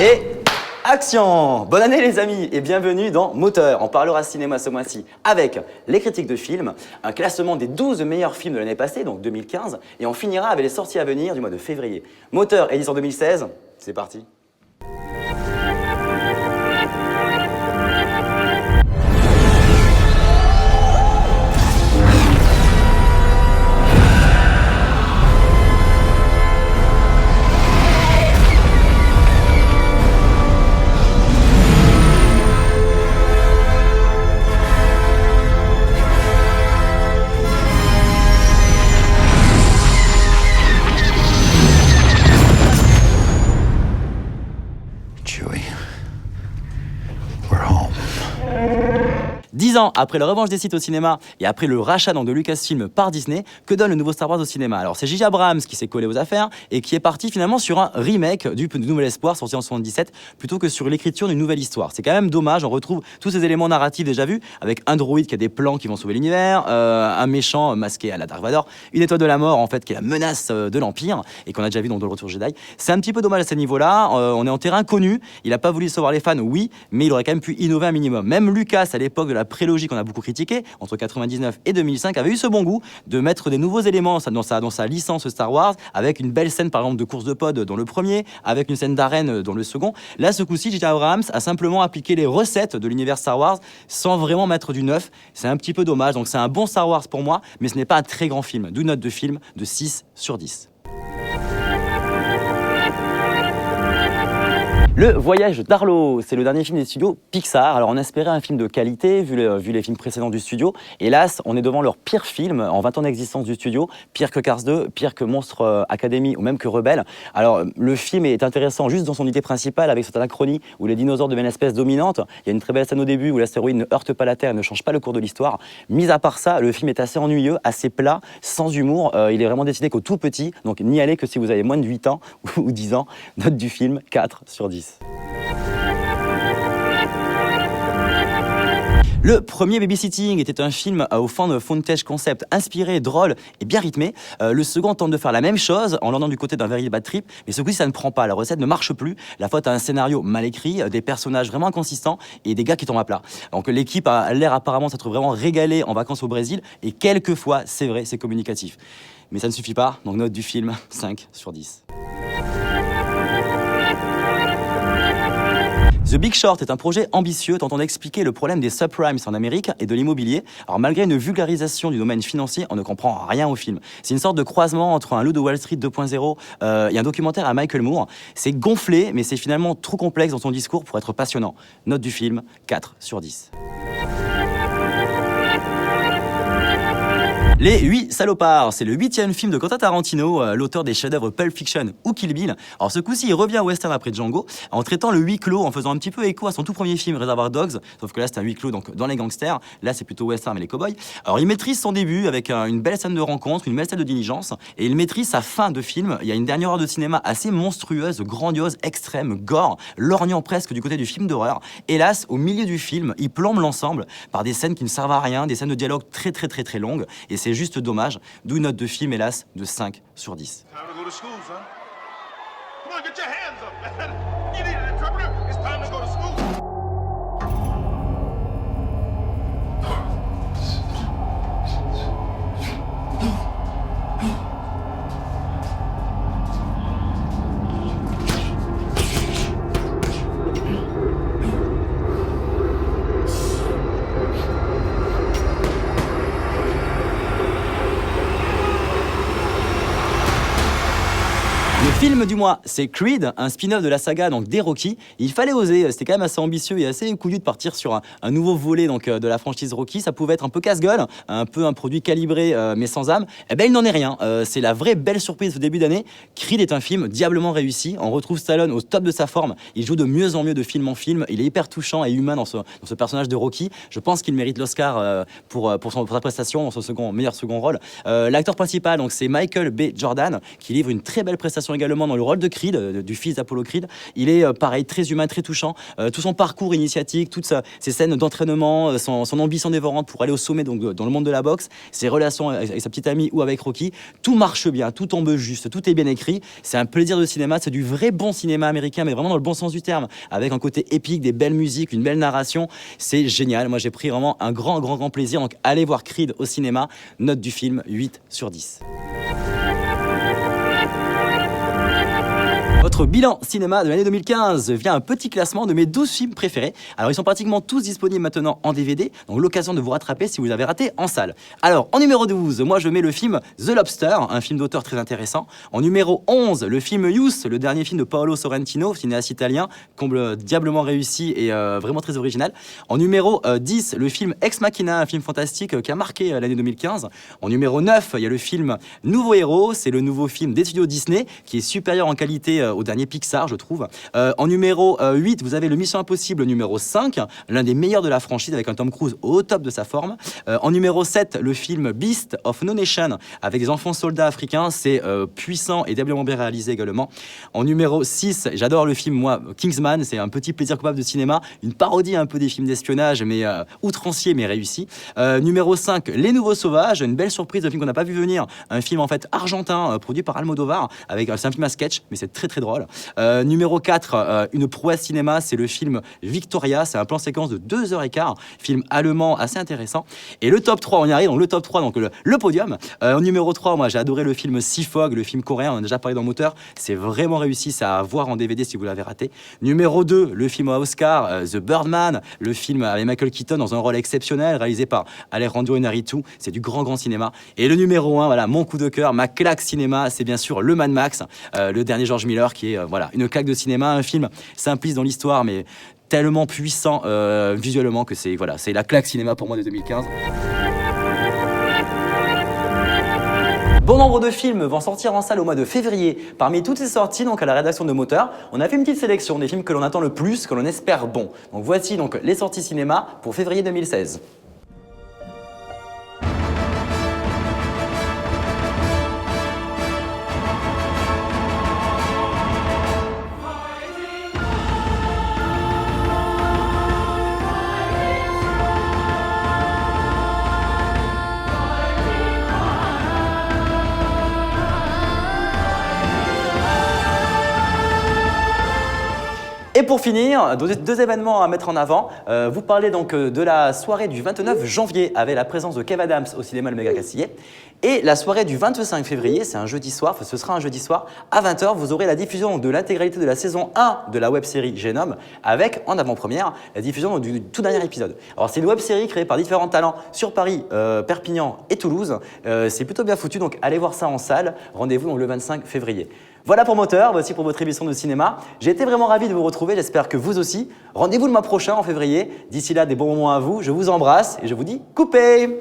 Et action! Bonne année les amis et bienvenue dans Moteur. On parlera cinéma ce mois-ci avec les critiques de films, un classement des 12 meilleurs films de l'année passée, donc 2015, et on finira avec les sorties à venir du mois de février. Moteur édition 2016, c'est parti. Chewie, we're home. 10 ans après la revanche des Sith au cinéma et après le rachat de Lucasfilm par Disney, que donne le nouveau Star Wars au cinéma? Alors c'est J.J. Abrams qui s'est collé aux affaires et qui est parti finalement sur un remake du Nouvel Espoir sorti en 77 plutôt que sur l'écriture d'une nouvelle histoire. C'est quand même dommage, on retrouve tous ces éléments narratifs déjà vus avec un droïde qui a des plans qui vont sauver l'univers, un méchant masqué à la Dark Vador, une étoile de la mort en fait qui est la menace de l'Empire et qu'on a déjà vu dans le Retour Jedi. C'est un petit peu dommage à ce niveau-là, on est en terrain connu, il a pas voulu savoir les fans, oui, mais il aurait quand même pu innover un minimum. Même Lucas à l'époque de la prélogie qu'on a beaucoup critiqué, entre 99 et 2005, avait eu ce bon goût de mettre des nouveaux éléments dans sa licence Star Wars, avec une belle scène par exemple de course de pod dans le premier, avec une scène d'arène dans le second. Là, ce coup-ci, J.J. Abrams a simplement appliqué les recettes de l'univers Star Wars sans vraiment mettre du neuf. C'est un petit peu dommage, donc c'est un bon Star Wars pour moi, mais ce n'est pas un très grand film. D'où note de film de 6 sur 10. Le Voyage d'Arlo, c'est le dernier film des studios Pixar. Alors on espérait un film de qualité vu les films précédents du studio. Hélas, on est devant leur pire film en 20 ans d'existence du studio, pire que Cars 2, pire que Monstre Academy ou même que Rebelle. Alors le film est intéressant juste dans son idée principale avec cette anachronie où les dinosaures deviennent l'espèce dominante. Il y a une très belle scène au début où l'astéroïde ne heurte pas la Terre et ne change pas le cours de l'histoire. Mis à part ça, le film est assez ennuyeux, assez plat, sans humour. Il est vraiment destiné qu'aux tout petits, donc n'y allez que si vous avez moins de 8 ans ou 10 ans. Note du film, 4 sur 10. Le premier Babysitting était un film au fond de footage concept inspiré, drôle et bien rythmé. Le second tente de faire la même chose en l'emmenant du côté d'un véritable bad trip, mais ce coup-ci ça ne prend pas, la recette ne marche plus. La faute à un scénario mal écrit, des personnages vraiment inconsistants et des gars qui tombent à plat. Donc l'équipe a l'air apparemment s'être vraiment régalée en vacances au Brésil et quelquefois, c'est vrai, c'est communicatif. Mais ça ne suffit pas, donc note du film, 5 sur 10. The Big Short est un projet ambitieux tentant d'expliquer le problème des subprimes en Amérique et de l'immobilier. Alors malgré une vulgarisation du domaine financier, on ne comprend rien au film. C'est une sorte de croisement entre un Loup de Wall Street 2.0 et un documentaire à Michael Moore. C'est gonflé, mais c'est finalement trop complexe dans son discours pour être passionnant. Note du film, 4 sur 10. Les 8 salopards, c'est le 8e film de Quentin Tarantino, l'auteur des chefs-d'œuvre Pulp Fiction ou Kill Bill. Alors ce coup-ci, il revient au western après Django, en traitant le huis clos, en faisant un petit peu écho à son tout premier film Reservoir Dogs, sauf que là c'est un huis clos donc dans les gangsters, là c'est plutôt western mais les cowboys. Alors il maîtrise son début avec une belle scène de rencontre, une belle scène de diligence, et il maîtrise sa fin de film. Il y a une dernière heure de cinéma assez monstrueuse, grandiose, extrême, gore, lorgnant presque du côté du film d'horreur. Hélas, au milieu du film, il plombe l'ensemble par des scènes qui ne servent à rien, des scènes de dialogue très longues, et c'est juste dommage, d'où une note de film, hélas, de 5 sur 10. Le film du mois, c'est Creed, un spin-off de la saga donc des Rocky. Il fallait oser, c'était quand même assez ambitieux et assez couillu de partir sur un nouveau volet donc de la franchise Rocky. Ça pouvait être un peu casse-gueule, un peu un produit calibré mais sans âme. Eh ben il n'en est rien. C'est la vraie belle surprise de début d'année. Creed est un film diablement réussi. On retrouve Stallone au top de sa forme. Il joue de mieux en mieux de film en film. Il est hyper touchant et humain dans ce personnage de Rocky. Je pense qu'il mérite l'Oscar pour sa prestation dans son meilleur second rôle. L'acteur principal donc c'est Michael B. Jordan qui livre une très belle prestation également également dans le rôle de Creed, du fils d'Apollo Creed. Il est pareil, très humain, très touchant. Tout son parcours initiatique, toutes ses scènes d'entraînement, son ambition dévorante pour aller au sommet donc, dans le monde de la boxe, ses relations avec sa petite amie ou avec Rocky, tout marche bien, tout tombe juste, tout est bien écrit. C'est un plaisir de cinéma, c'est du vrai bon cinéma américain, mais vraiment dans le bon sens du terme, avec un côté épique, des belles musiques, une belle narration. C'est génial. Moi, j'ai pris vraiment un grand plaisir. Donc, allez voir Creed au cinéma. Note du film 8/10. Votre bilan cinéma de l'année 2015 vient un petit classement de mes 12 films préférés. Alors ils sont pratiquement tous disponibles maintenant en DVD, donc l'occasion de vous rattraper si vous l'avez raté en salle. Alors en numéro 12, moi je mets le film The Lobster, un film d'auteur très intéressant. En numéro 11, le film Youth, le dernier film de Paolo Sorrentino, cinéaste italien, comble diablement réussi et vraiment très original. En numéro 10, le film Ex Machina, un film fantastique qui a marqué l'année 2015. En numéro 9, il y a le film Nouveau Héros, c'est le nouveau film des studios Disney qui est supérieur en qualité au dernier Pixar, je trouve. En numéro 8, vous avez le Mission Impossible numéro 5, l'un des meilleurs de la franchise avec un Tom Cruise au top de sa forme. En numéro 7, le film Beast of No Nation avec des enfants soldats africains, c'est puissant et diablement bien réalisé également. En numéro 6, j'adore le film, moi, Kingsman, c'est un petit plaisir coupable de cinéma, une parodie un peu des films d'espionnage, mais outrancier mais réussi. Numéro 5, Les Nouveaux Sauvages, une belle surprise, un film qu'on n'a pas vu venir, un film en fait argentin, produit par Almodovar, c'est un film à sketch, mais c'est très drôle. Numéro 4, une prouesse cinéma, c'est le film Victoria, c'est un plan séquence de 2h15, film allemand assez intéressant. Et le top 3, on y arrive, donc le top 3, donc le podium. En numéro 3, moi j'ai adoré le film Seafog, le film coréen, on a déjà parlé dans Moteur, c'est vraiment réussi, c'est à voir en DVD si vous l'avez raté. Numéro 2, le film à Oscar, The Birdman, le film avec Michael Keaton dans un rôle exceptionnel, réalisé par Alejandro Iñárritu, c'est du grand cinéma. Et le numéro 1, voilà, mon coup de cœur, ma claque cinéma, c'est bien sûr le Mad Max, le dernier George Miller, qui est voilà, une claque de cinéma, un film simpliste dans l'histoire, mais tellement puissant visuellement que c'est voilà, c'est la claque cinéma pour moi de 2015. Bon nombre de films vont sortir en salle au mois de février. Parmi toutes ces sorties, donc à la rédaction de Moteur, on a fait une petite sélection des films que l'on attend le plus, que l'on espère bons. Donc voici donc les sorties cinéma pour février 2016. Et pour finir, deux événements à mettre en avant. Vous parlez donc de la soirée du 29 janvier avec la présence de Kev Adams au cinéma Le Méga Castillet. Et la soirée du 25 février, c'est un jeudi soir, ce sera un jeudi soir, à 20h, vous aurez la diffusion de l'intégralité de la saison 1 de la web-série Génome, avec, en avant-première, la diffusion du tout dernier épisode. Alors c'est une web-série créée par différents talents sur Paris, Perpignan et Toulouse. C'est plutôt bien foutu, donc allez voir ça en salle. Rendez-vous donc le 25 février. Voilà pour Moteur, voici pour votre émission de cinéma. J'ai été vraiment ravi de vous retrouver, j'espère que vous aussi. Rendez-vous le mois prochain en février. D'ici là, des bons moments à vous. Je vous embrasse et je vous dis coupez!